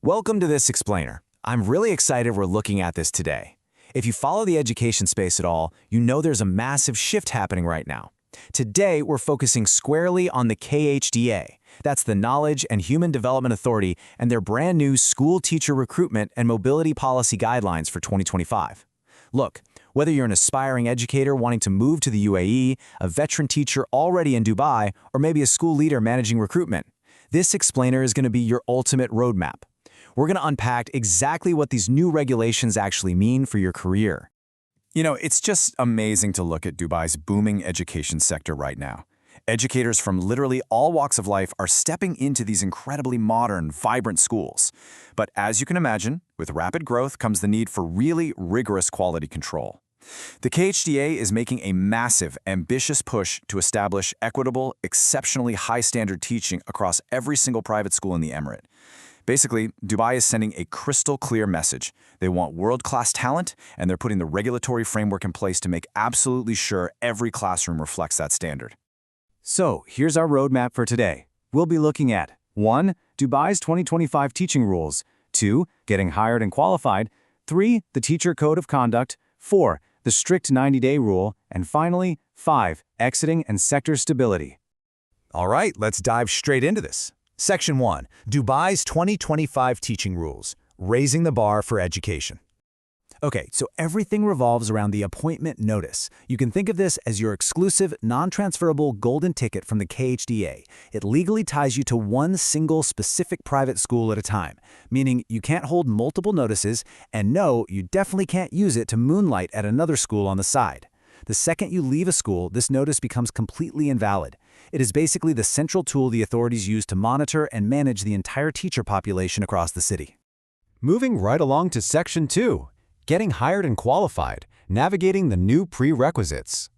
Welcome to this explainer. I'm really excited we're looking at this today. If you follow the education space at all, you know there's a massive shift happening right now. Today, we're focusing squarely on the KHDA. That's the Knowledge and Human Development Authority and their brand new School Teacher Recruitment and Mobility Policy Guidelines for 2025. Look, whether you're an aspiring educator wanting to move to the UAE, a veteran teacher already in Dubai, or maybe a school leader managing recruitment, this explainer is going to be your ultimate roadmap. We're going to unpack exactly what these new regulations actually mean for your career. You know, it's just amazing to look at Dubai's booming education sector right now. Educators from literally all walks of life are stepping into these incredibly modern, vibrant schools. But as you can imagine, with rapid growth comes the need for really rigorous quality control. The KHDA is making a massive, ambitious push to establish equitable, exceptionally high-standard teaching across every single private school in the Emirate. Basically, Dubai is sending a crystal-clear message. They want world-class talent, and they're putting the regulatory framework in place to make absolutely sure every classroom reflects that standard. So, here's our roadmap for today. We'll be looking at 1. Dubai's 2025 teaching rules, 2. Getting hired and qualified, 3. The Teacher Code of Conduct, 4. The strict 90-day rule, and finally, 5. Exiting and sector stability. All right, let's dive straight into this. Section 1. Dubai's 2025 Teaching Rules, Raising the Bar for Education. Okay, so everything revolves around the appointment notice. You can think of this as your exclusive, non-transferable golden ticket from the KHDA. It legally ties you to one single specific private school at a time, meaning you can't hold multiple notices, and no, you definitely can't use it to moonlight at another school on the side. The second you leave a school, this notice becomes completely invalid. It is basically the central tool the authorities use to monitor and manage the entire teacher population across the city. Moving right along to Section 2. Getting hired and qualified, navigating the new prerequisites.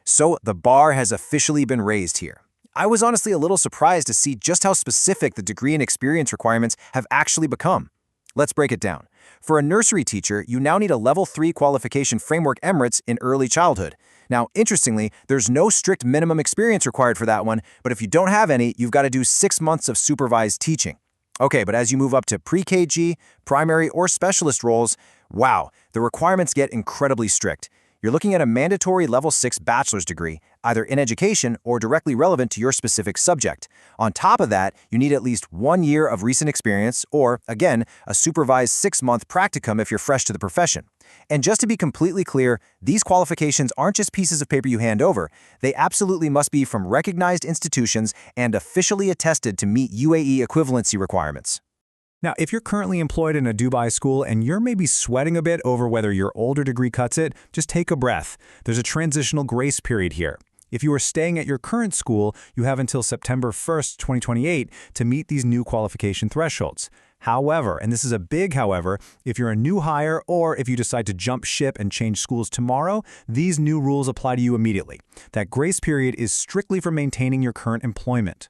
So the bar has officially been raised here. I was honestly a little surprised to see just how specific the degree and experience requirements have actually become. Let's break it down. For a nursery teacher, you now need a Level 3 qualification framework Emirates in early childhood. Now, interestingly, there's no strict minimum experience required for that one, but if you don't have any, you've got to do 6 months of supervised teaching. Okay, but as you move up to pre-KG, primary, or specialist roles, wow, the requirements get incredibly strict. You're looking at a mandatory Level 6 bachelor's degree, either in education or directly relevant to your specific subject. On top of that, you need at least 1 year of recent experience or, again, a supervised 6-month practicum if you're fresh to the profession. And just to be completely clear, these qualifications aren't just pieces of paper you hand over. They absolutely must be from recognized institutions and officially attested to meet UAE equivalency requirements. Now, if you're currently employed in a Dubai school and you're maybe sweating a bit over whether your older degree cuts it, just take a breath. There's a transitional grace period here. If you are staying at your current school, you have until September 1st, 2028 to meet these new qualification thresholds. However, and this is a big however, if you're a new hire or if you decide to jump ship and change schools tomorrow, these new rules apply to you immediately. That grace period is strictly for maintaining your current employment.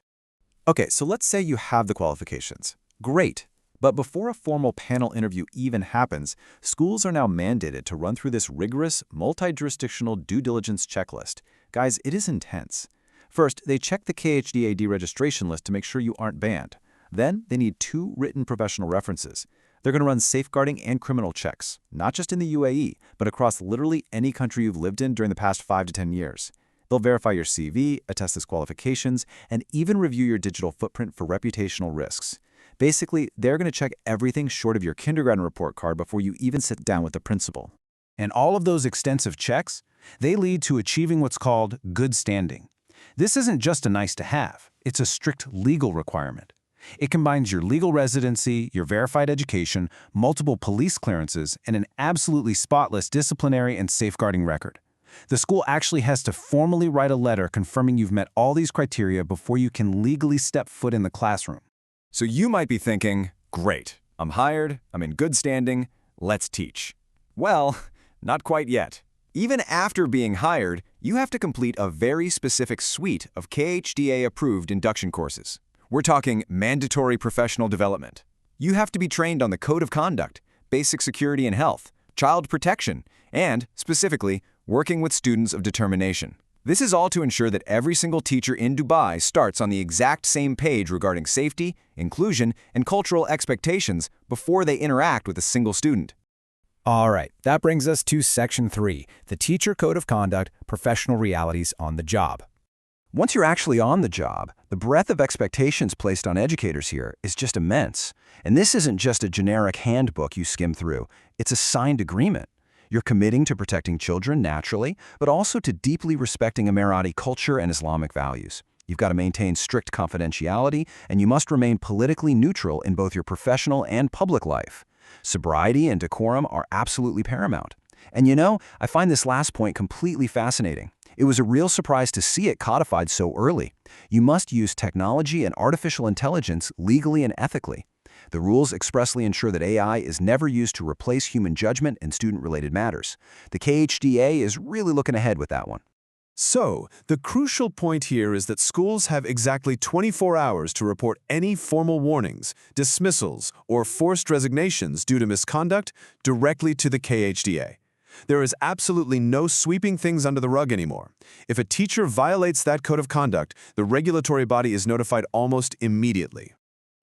Okay, so let's say you have the qualifications. Great. But before a formal panel interview even happens, schools are now mandated to run through this rigorous, multi-jurisdictional due diligence checklist. Guys, it is intense. First, they check the KHDA deregistration list to make sure you aren't banned. Then, they need 2 written professional references. They're going to run safeguarding and criminal checks, not just in the UAE, but across literally any country you've lived in during the past 5 to 10 years. They'll verify your CV, attest its qualifications, and even review your digital footprint for reputational risks. Basically, they're going to check everything short of your kindergarten report card before you even sit down with the principal. And all of those extensive checks, they lead to achieving what's called good standing. This isn't just a nice to have, it's a strict legal requirement. It combines your legal residency, your verified education, multiple police clearances, and an absolutely spotless disciplinary and safeguarding record. The school actually has to formally write a letter confirming you've met all these criteria before you can legally step foot in the classroom. So you might be thinking, great, I'm hired, I'm in good standing, let's teach. Well, not quite yet. Even after being hired, you have to complete a very specific suite of KHDA-approved induction courses. We're talking mandatory professional development. You have to be trained on the Code of Conduct, basic security and health, child protection, and, specifically, working with students of determination. This is all to ensure that every single teacher in Dubai starts on the exact same page regarding safety, inclusion, and cultural expectations before they interact with a single student. All right, that brings us to Section 3, the Teacher Code of Conduct, Professional Realities on the Job. Once you're actually on the job, the breadth of expectations placed on educators here is just immense. And this isn't just a generic handbook you skim through, it's a signed agreement. You're committing to protecting children naturally, but also to deeply respecting Emirati culture and Islamic values. You've got to maintain strict confidentiality, and you must remain politically neutral in both your professional and public life. Sobriety and decorum are absolutely paramount. And you know, I find this last point completely fascinating. It was a real surprise to see it codified so early. You must use technology and artificial intelligence legally and ethically. The rules expressly ensure that AI is never used to replace human judgment in student-related matters. The KHDA is really looking ahead with that one. So, the crucial point here is that schools have exactly 24 hours to report any formal warnings, dismissals, or forced resignations due to misconduct directly to the KHDA. There is absolutely no sweeping things under the rug anymore. If a teacher violates that code of conduct, the regulatory body is notified almost immediately.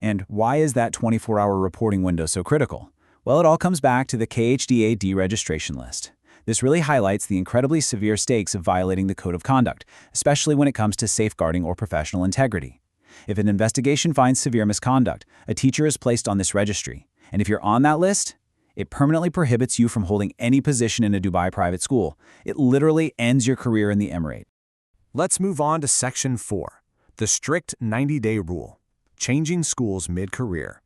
And why is that 24-hour reporting window so critical? Well, it all comes back to the KHDA deregistration list. This really highlights the incredibly severe stakes of violating the code of conduct, especially when it comes to safeguarding or professional integrity. If an investigation finds severe misconduct, a teacher is placed on this registry. And if you're on that list, it permanently prohibits you from holding any position in a Dubai private school. It literally ends your career in the Emirate. Let's move on to Section 4, the strict 90-day rule, changing schools mid-career.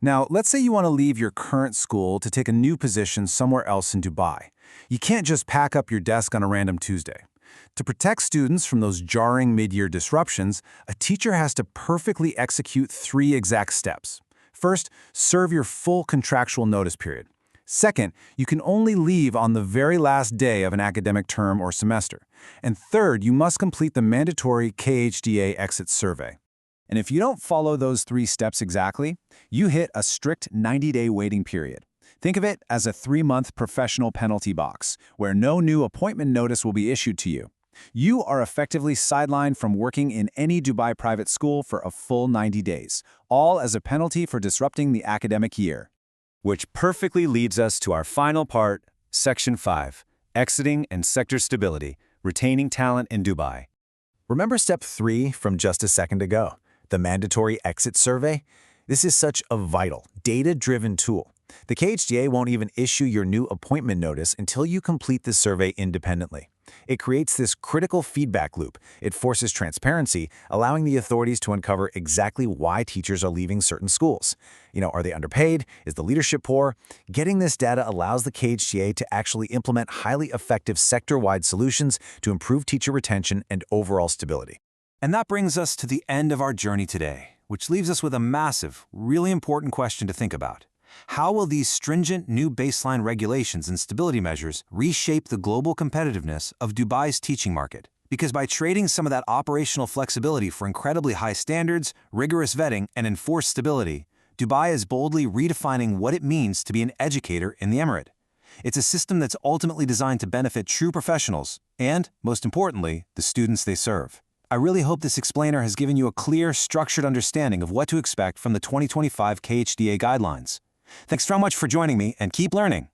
Now, let's say you want to leave your current school to take a new position somewhere else in Dubai. You can't just pack up your desk on a random Tuesday. To protect students from those jarring mid-year disruptions, a teacher has to perfectly execute 3 exact steps. First, serve your full contractual notice period. Second, you can only leave on the very last day of an academic term or semester. And third, you must complete the mandatory KHDA exit survey. And if you don't follow those 3 steps exactly, you hit a strict 90-day waiting period. Think of it as a 3-month professional penalty box, where no new appointment notice will be issued to you. You are effectively sidelined from working in any Dubai private school for a full 90 days, all as a penalty for disrupting the academic year. Which perfectly leads us to our final part, Section 5, Exiting and Sector Stability, Retaining Talent in Dubai. Remember Step 3 from just a second ago, the mandatory exit survey? This is such a vital, data-driven tool. The KHDA won't even issue your new appointment notice until you complete the survey independently. It creates this critical feedback loop. It forces transparency, allowing the authorities to uncover exactly why teachers are leaving certain schools. Are they underpaid? Is the leadership poor? Getting this data allows the KHDA to actually implement highly effective sector-wide solutions to improve teacher retention and overall stability. And that brings us to the end of our journey today, which leaves us with a massive, really important question to think about. How will these stringent new baseline regulations and stability measures reshape the global competitiveness of Dubai's teaching market? Because by trading some of that operational flexibility for incredibly high standards, rigorous vetting, and enforced stability, Dubai is boldly redefining what it means to be an educator in the Emirate. It's a system that's ultimately designed to benefit true professionals and, most importantly, the students they serve. I really hope this explainer has given you a clear, structured understanding of what to expect from the 2025 KHDA guidelines. Thanks so much for joining me, and keep learning.